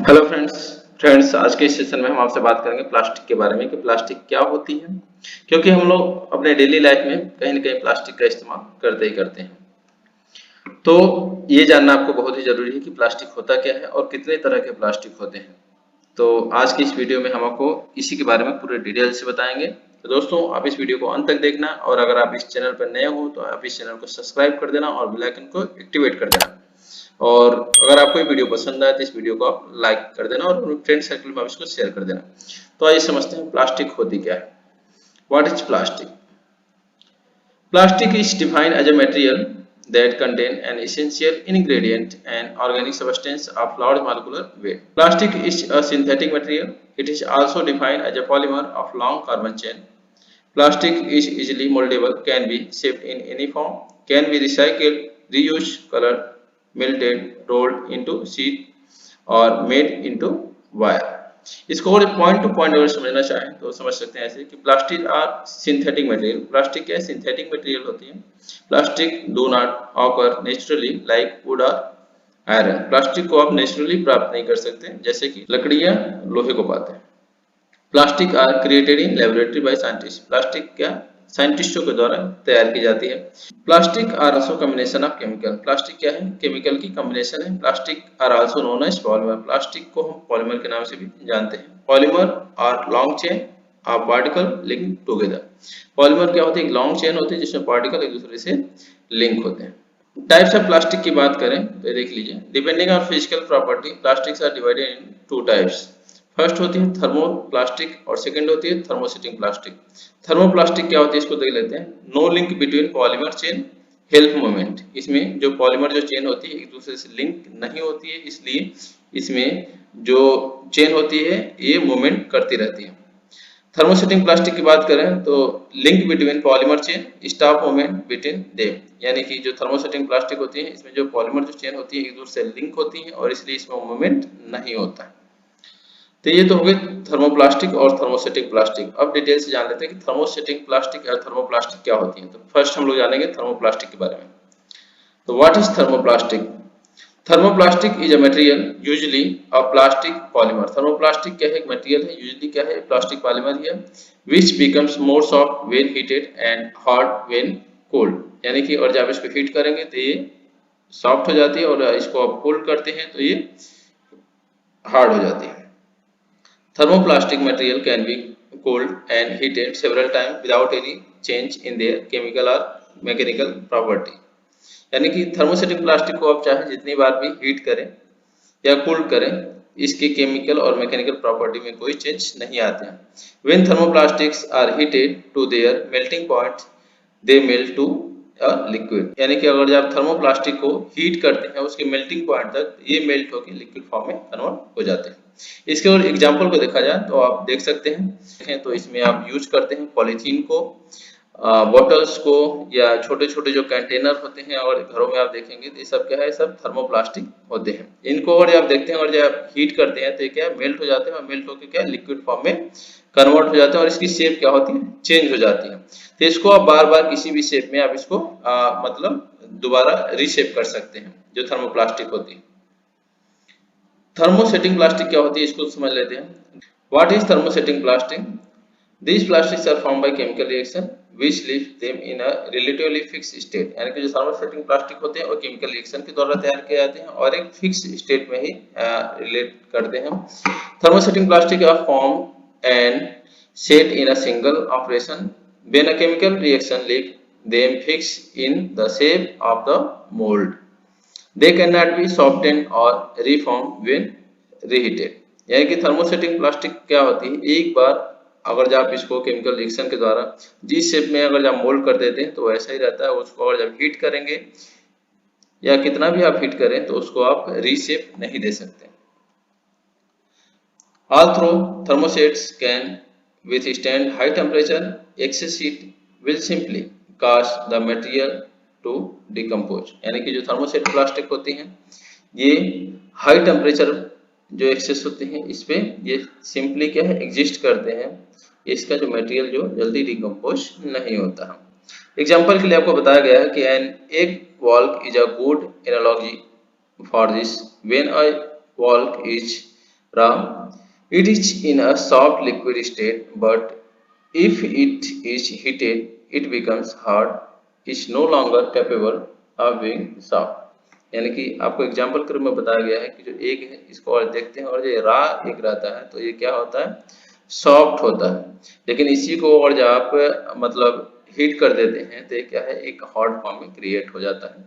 Hello friends आज के इस सेशन में हम आपसे बात करेंगे प्लास्टिक के बारे में कि प्लास्टिक क्या होती है। क्योंकि हम लोग अपने डेली लाइफ में कहीं ना कहीं प्लास्टिक का इस्तेमाल करते ही करते हैं, तो ये जानना आपको बहुत ही जरूरी है कि प्लास्टिक होता क्या है और कितने तरह के प्लास्टिक होते हैं। तो आज की इस वीडियो में हम आपको इसी के बारे में पूरे डिटेल से बताएंगे। तो दोस्तों, आप इस वीडियो को अंत तक देखना, और अगर आप इस चैनल पर नए हो तो आप इस चैनल को सब्सक्राइब कर देना और बेल आइकन को एक्टिवेट कर देना। और अगर आपको ये वीडियो पसंद आए तो इस वीडियो को आप लाइक कर देना और फ्रेंड सर्कल में आप इसको शेयर कर देना। तो आइए समझते हैं प्लास्टिक होती क्या है। What is plastic? Plastic is defined as a material that contains an essential ingredient and organic substance of large molecular weight. Plastic is a synthetic material. It is also defined as a polymer of long carbon chain. Plastic is easily moldable, can be shaped in any form, can be recycled, reused, colored, melted, rolled into sheet और made into wire. इसको और point two point अगर समझना चाहें तो समझ सकते हैं ऐसे कि plastic are synthetic material. Plastic क्या है? सिंथेटिक मटेरियल होती है। Plastic do not occur naturally like wood और आयरन। प्लास्टिक को आप नेचुरली प्राप्त नहीं कर सकते जैसे कि लकड़ियां लोहे को पाते हैं। Plastic are created in laboratory by scientist. Plastic क्या साइंटिस्टों के द्वारा तैयार की जाती है। Plastic are also combination of chemical. Plastic क्या है? केमिकल की कॉम्बिनेशन है। Plastic are also known as polymer. Plastic को हम पॉलीमर के नाम से भी जानते हैं। Polymer are long chain of particle link together. Polymer क्या होती है? एक लॉन्ग चेन होती है जिसमें पार्टिकल एक दूसरे से लिंक होते हैं। टाइप्स ऑफ प्लास्टिक की बात करें तो देख लीजिए, depending on physical property plastics are divided into types. First होती है थर्मोप्लास्टिक और सेकंड होती है थर्मोसेटिंग प्लास्टिक। थर्मोप्लास्टिक क्या होती है इसको देख लेते हैं। No link between polymer chain help moment. इसमें जो पॉलीमर जो चेन होती है एक दूसरे से लिंक नहीं होती है, इसलिए इसमें जो चेन होती है ये मूवमेंट करती रहती है। थर्मोसेटिंग प्लास्टिक की बात करें तो link between polymer chain stop movement between them. यानी कि जो थर्मोसेटिंग प्लास्टिक होती है इसमें जो पॉलीमर जो चेन होती है एक दूसरे से लिंक होती है और इसलिए इसमें मूवमेंट नहीं होता है। तो ये तो हो गए थर्मोप्लास्टिक और थर्मोसेटिक प्लास्टिक। अब डिटेल से जान लेते हैं कि थर्मोसेटिक प्लास्टिक और थर्मोप्लास्टिक क्या होती है। तो फर्स्ट हम लोग जानेंगे थर्मोप्लास्टिक के बारे में। तो what is thermoplastic? Thermoplastic is a material usually a plastic polymer. Thermoplastic क्या है? एक मटेरियल है, यूजुअली क्या है? प्लास्टिक पॉलीमर है, which becomes more soft when heated and hard when cooled. यानी कि और जब इसको हीट करेंगे तो ये सॉफ्ट हो जाती है और इसको आप कोल्ड करते हैं तो ये हार्ड हो जाती है। Thermoplastic material can be cooled and heated several times without any change in their chemical or mechanical property. यानी कि थर्मोसेटिक प्लास्टिक को आप चाहे जितनी बार भी हीट करें या कूल करें इसके केमिकल और मैकेनिकल प्रॉपर्टी में कोई चेंज नहीं आते हैं। When thermoplastics are heated to their melting point they melt to a liquid. यानी कि अगर जब थर्मोप्लास्टिक को हीट करते हैं उसके मेल्टिंग पॉइंट तक ये मेल्ट होकर लिक्विड फॉर्म में कन्वर्ट हो जाते हैं। इसके और एग्जांपल को देखा जाए तो आप देख सकते हैं, तो इसमें आप यूज करते हैं पॉलीथीन को, बॉटल्स को, या छोटे छोटे जो कंटेनर होते हैं और घरों में आप देखेंगे तो ये सब क्या है? सब थर्मोप्लास्टिक होते हैं। इनको और आप देखते हैं और जब हीट करते हैं तो ये क्या मेल्ट हो जाते हैं और मेल्ट होकर क्या लिक्विड फॉर्म में कन्वर्ट हो जाते हैं और इसकी शेप क्या होती है? चेंज हो जाती है। तो इसको आप बार बार किसी भी शेप में आप इसको मतलब दोबारा रीशेप कर सकते हैं जो थर्मोप्लास्टिक होती है। थर्मोसेटिंग प्लास्टिक क्या होती है इसको समझ लेते हैं। What is thermosetting plastic? These plastics are formed by chemical reaction which leave them in a relatively fixed state. यानी कि जो थर्मोसेटिंग प्लास्टिक होते हैं वो केमिकल रिएक्शन के द्वारा तैयार किए जाते हैं और एक फिक्स स्टेट में ही रिलेट करते हैं। Thermosetting plastic are form and set in a single operation when a chemical reaction leave them fix in the shape of the mold. They cannot be softened or reformed when reheated. यानी कि thermosetting plastic क्या होती है? एक बार अगर जब आप इसको केमिकल रिएक्शन के द्वारा जिस शेप में अगर जब मोल्ड कर देते हैं तो वैसा ही रहता है। उसको अगर जब हीट करेंगे या कितना भी आप हीट करें तो उसको आप रीशेप नहीं दे सकते। Although thermosets can withstand high temperature, excess heat will simply cause the material to decompose. यानी कि जो थर्मोसेट प्लास्टिक होती हैं ये हाई टेम्परेचर जो एक्सेस होते हैं इस पे ये सिंपली क्या है? एग्जिस्ट करते हैं। इसका जो मटेरियल जो जल्दी डिकम्पोज नहीं होता। एग्जांपल के लिए आपको बताया गया है कि an egg walk is a good analogy for this. When a walk is Ra. It is in a soft liquid state, but if it is heated, it becomes hard. Is no longer capable of being soft. यानी कि आपको example के रूप में बताया गया है कि जो एग है इसको और देखते हैं, और जो रा एग रहता है तो ये क्या होता है, सॉफ्ट होता है। लेकिन इसी को और जब आप मतलब हीट कर देते हैं तो ये क्या है, एक हार्ड फॉर्म में क्रिएट हो जाता है।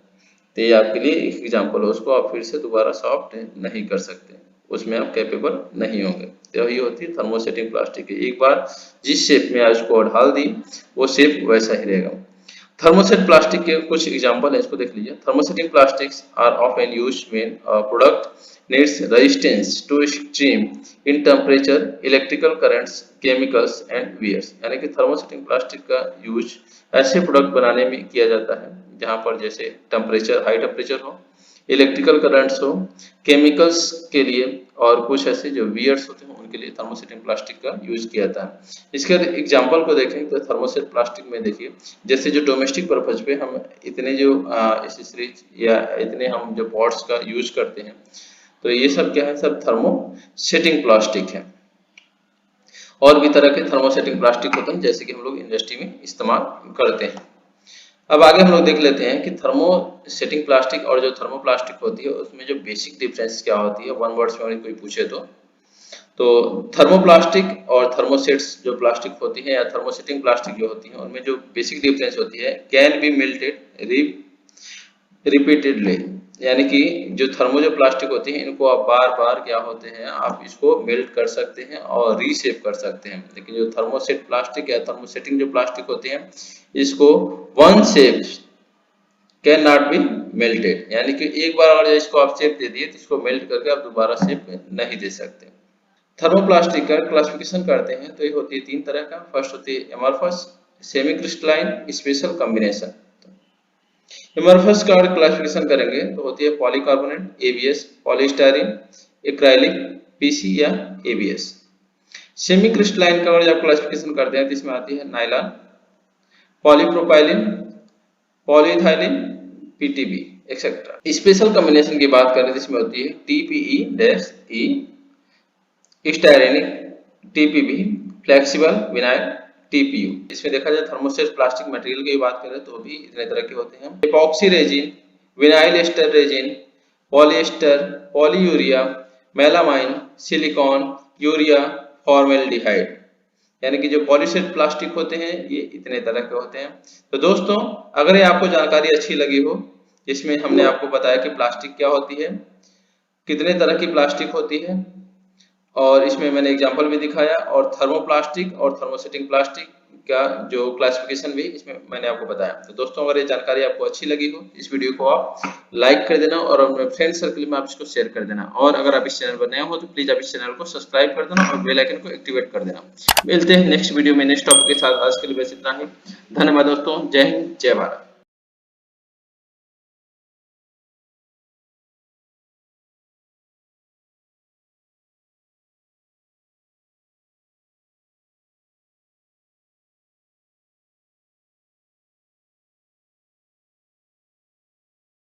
तो ये आपके लिए एक एग्जाम्पल है, उसको आप फिर से दोबारा सॉफ्ट नहीं कर सकते, उसमें आप कैपेबल नहीं होंगे। तो यही होती है थर्मोसेटिंग प्लास्टिक की, एक बार जिस शेप में आप इसको ढाल दी वो शेप वैसा ही रहेगा। थर्मोसेट प्लास्टिक के कुछ एग्जांपल है, इसको देख लीजिए। Thermosetting plastics are often used when a product needs resistance to extreme in temperature, electrical currents, chemicals and wears। यानी कि थर्मोसेटिंग प्लास्टिक का यूज ऐसे प्रोडक्ट बनाने में किया जाता है जहां पर जैसे टेम्परेचर, हाई टेम्परेचर हो, इलेक्ट्रिकल करंट्स हो, केमिकल्स के लिए, और कुछ ऐसे जो वियर्स होते हैं उनके लिए थर्मोसेटिंग प्लास्टिक का यूज किया जाता है। इसके एग्जांपल को देखें तो थर्मोसेट प्लास्टिक में देखिए, जैसे जो डोमेस्टिक पर्पज पे हम इतने जो एक्सेसरीज या इतने हम जो पॉट्स का यूज करते हैं, तो ये सब क्या है, सब थर्मोसेटिंग प्लास्टिक है। और भी तरह के थर्मोसेटिंग प्लास्टिक होते हैं जैसे कि हम लोग इंडस्ट्री में इस्तेमाल करते हैं। अब आगे हम लोग देख लेते हैं कि थर्मोसेटिंग प्लास्टिक और जो थर्मोप्लास्टिक होती है उसमें जो बेसिक डिफरेंस क्या होती है, वन वर्ड्स में कोई पूछे तो थर्मोप्लास्टिक और थर्मोसेट्स जो प्लास्टिक होती है या थर्मोसेटिंग प्लास्टिक जो होती है उनमें जो बेसिक डिफरेंस होती है, कैन बी मेल्टेड रिपीटेडली। यानी कि जो थर्मो जो प्लास्टिक होती है इनको आप बार बार क्या होते हैं, आप इसको मेल्ट कर सकते हैं और रीशेप कर सकते हैं। लेकिन जो थर्मोसेट प्लास्टिक या थर्मोसेटिंग जो प्लास्टिक होती है इसको one shape can not be melted, यानी कि एक बार अगर इसको आप शेप दे दिए तो इसको मेल्ट करके आप दोबारा शेप नहीं दे सकते। थर्मोप्लास्टिक का क्लासिफिकेशन करते हैं तो ये होती है तीन तरह का। फर्स्ट होती है amorphous, semi crystalline, special combination. Amorphous का क्लासिफिकेशन करेंगे तो होती है polycarbonate, ABS, polystyrene, acrylic, PC या एबीएस। सेमी क्रिस्टलाइन का जब क्लासिफिकेशन करते हैं तो इसमें आती है nylon, polypropylene, polyethylene, PTB etcetera. Special combination की बात करें तो इसमें होती है टीपीई-ई, स्टाइरेनिक, टीपीबी, फ्लेक्सिबल विनाइल, टीपीयू। इसमें देखा जाए थर्मोसेट प्लास्टिक मटेरियल की बात करें तो भी इतने तरह के होते हैं, epoxy resin, vinyl ester resin, polyester, polyurea, melamine, silicone, urea, formaldehyde. यानी कि जो पॉलीसेट प्लास्टिक होते हैं ये इतने तरह के होते हैं। तो दोस्तों अगर ये आपको जानकारी अच्छी लगी हो, इसमें हमने आपको बताया कि प्लास्टिक क्या होती है, कितने तरह की प्लास्टिक होती है, और इसमें मैंने एग्जांपल भी दिखाया, और थर्मोप्लास्टिक और थर्मोसेटिंग प्लास्टिक का जो क्लासिफिकेशन भी इसमें मैंने आपको बताया। तो दोस्तों अगर ये जानकारी आपको अच्छी लगी हो इस वीडियो को आप लाइक कर देना और अपने फ्रेंड सर्कल में आप इसको शेयर कर देना, और अगर आप इस चैनल पर नए हो तो प्लीज आप इस चैनल को सब्सक्राइब कर देना और बेल आइकन को एक्टिवेट कर देना। मिलते हैं नेक्स्ट वीडियो में नेक्स्ट टॉपिक के साथ। आज के लिए बस इतना ही। धन्यवाद दोस्तों। जय हिंद, जय भारत।